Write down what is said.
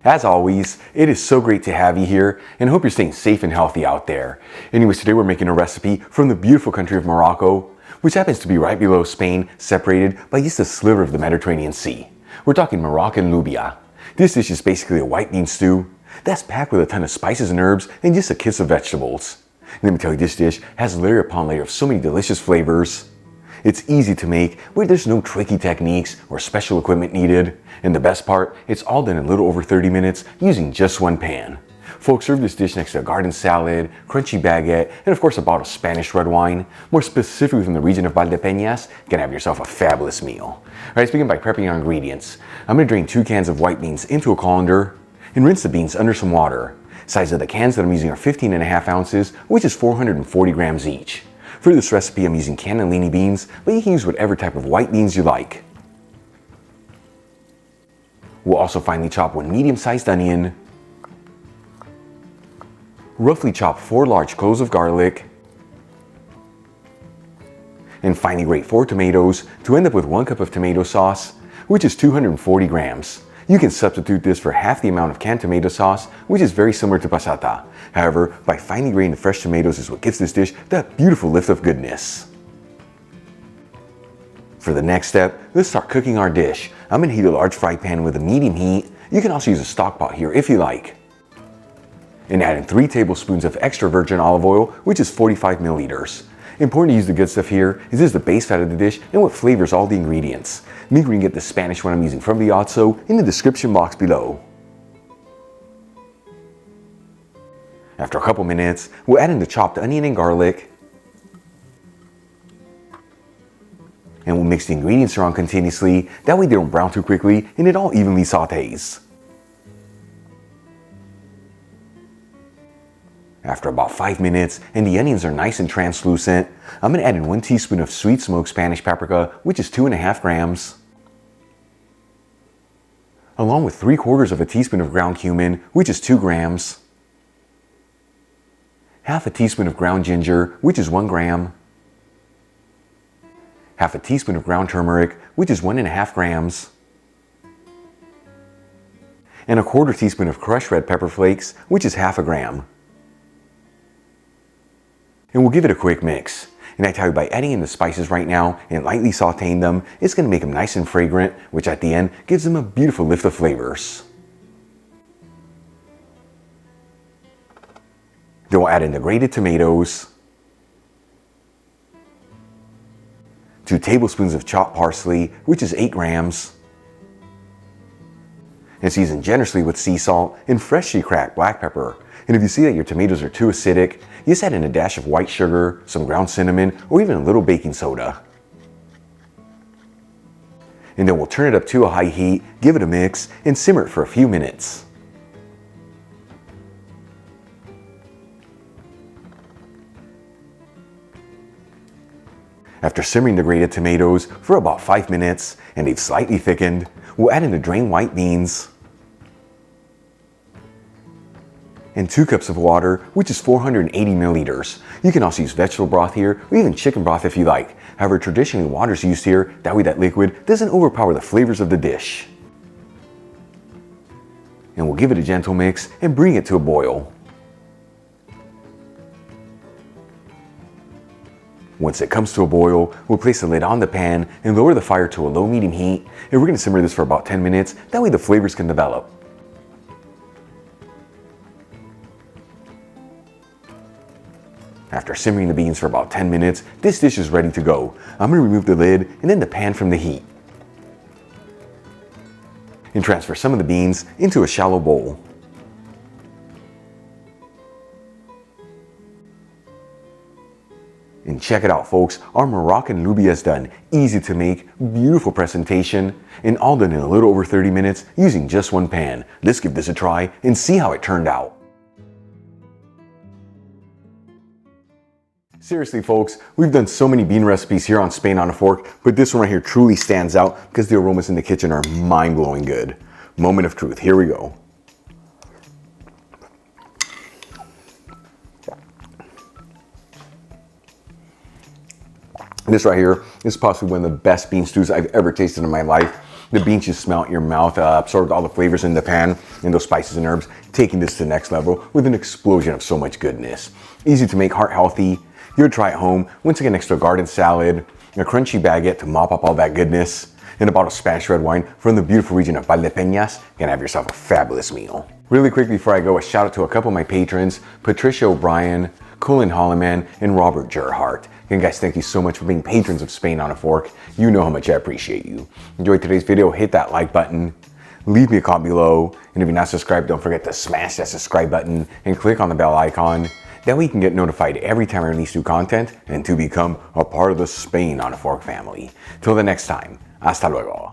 As always, it is so great to have you here, and I hope you're staying safe and healthy out there. Anyways, today we're making a recipe from the beautiful country of Morocco, which happens to be right below Spain, separated by just a sliver of the Mediterranean Sea. We're talking Moroccan Loubia. This dish is basically a white bean stew that's packed with a ton of spices and herbs and just a kiss of vegetables. And let me tell you, this dish has layer upon layer of so many delicious flavors. It's easy to make, where there's no tricky techniques or special equipment needed. And the best part, it's all done in a little over 30 minutes using just one pan. Folks, serve this dish next to a garden salad, crunchy baguette, and of course a bottle of Spanish red wine. More specifically from the region of Valdepeñas, you can have yourself a fabulous meal. Alright, let's begin by prepping our ingredients. I'm going to drain 2 cans of white beans into a colander and rinse the beans under some water. Size of the cans that I'm using are 15.5 ounces, which is 440 grams each. For this recipe, I'm using cannellini beans, but you can use whatever type of white beans you like. We'll also finely chop 1 medium-sized onion, roughly chop 4 large cloves of garlic, and finely grate 4 tomatoes to end up with 1 cup of tomato sauce, which is 240 grams. You can substitute this for half the amount of canned tomato sauce, which is very similar to passata. However, by finely grating the fresh tomatoes is what gives this dish that beautiful lift of goodness. For the next step, let's start cooking our dish. I'm going to heat a large fry pan with a medium heat. You can also use a stock pot here if you like. And add in 3 tablespoons of extra virgin olive oil, which is 45 milliliters. Important to use the good stuff here, as this is the base fat of the dish and what flavors all the ingredients. Make sure you can get the Spanish one I'm using from the Otso in the description box below. After a couple minutes, we'll add in the chopped onion and garlic. And we'll mix the ingredients around continuously, that way they don't brown too quickly and it all evenly sautés. After about 5 minutes and the onions are nice and translucent, I'm going to add in 1 teaspoon of sweet smoked Spanish paprika, which is 2.5 grams. Along with 3/4 teaspoon of ground cumin, which is 2 grams. Half a teaspoon of ground ginger, which is 1 gram. Half a teaspoon of ground turmeric, which is 1.5 grams. And a 1/4 teaspoon of crushed red pepper flakes, which is half a gram. And we'll give it a quick mix. And I tell you, by adding in the spices right now and lightly sauteing them, it's going to make them nice and fragrant, which at the end gives them a beautiful lift of flavors. Then we'll add in the grated tomatoes, 2 tablespoons of chopped parsley, which is 8 grams, and season generously with sea salt and freshly cracked black pepper. And if you see that your tomatoes are too acidic, you just add in a dash of white sugar, some ground cinnamon, or even a little baking soda. And then we'll turn it up to a high heat, give it a mix, and simmer it for a few minutes. After simmering the grated tomatoes for about 5 minutes and they've slightly thickened, we'll add in the drained white beans and 2 cups of water, which is 480 milliliters. You can also use vegetable broth here, or even chicken broth if you like. However, traditionally water is used here, that way that liquid doesn't overpower the flavors of the dish. And we'll give it a gentle mix and bring it to a boil. Once it comes to a boil, we'll place the lid on the pan and lower the fire to a low-medium heat, and we're going to simmer this for about 10 minutes, that way the flavors can develop. After simmering the beans for about 10 minutes, this dish is ready to go. I'm going to remove the lid and then the pan from the heat. And transfer some of the beans into a shallow bowl. And check it out, folks, our Moroccan Loubia is done. Easy to make, beautiful presentation, and all done in a little over 30 minutes using just one pan. Let's give this a try and see how it turned out. Seriously, folks, we've done so many bean recipes here on Spain on a Fork, but this one right here truly stands out because the aromas in the kitchen are mind-blowing good. Moment of truth, here we go. This right here is possibly one of the best bean stews I've ever tasted in my life. The beans just smelt in your mouth, absorbed all the flavors in the pan and those spices and herbs, taking this to the next level with an explosion of so much goodness. Easy to make, heart healthy. You'll try it home. Once again, next to a garden salad, a crunchy baguette to mop up all that goodness, and a bottle of Spanish red wine from the beautiful region of Valdepeñas. You can have yourself a fabulous meal. Really quick before I go, a shout out to a couple of my patrons, Patricia O'Brien, Colin Holloman, and Robert Gerhardt. Again, guys, thank you so much for being patrons of Spain on a Fork. You know how much I appreciate you. Enjoyed today's video, hit that like button, leave me a comment below, and if you're not subscribed, don't forget to smash that subscribe button and click on the bell icon. That way you can get notified every time I release new content and to become a part of the Spain on a Fork family. Till the next time, hasta luego.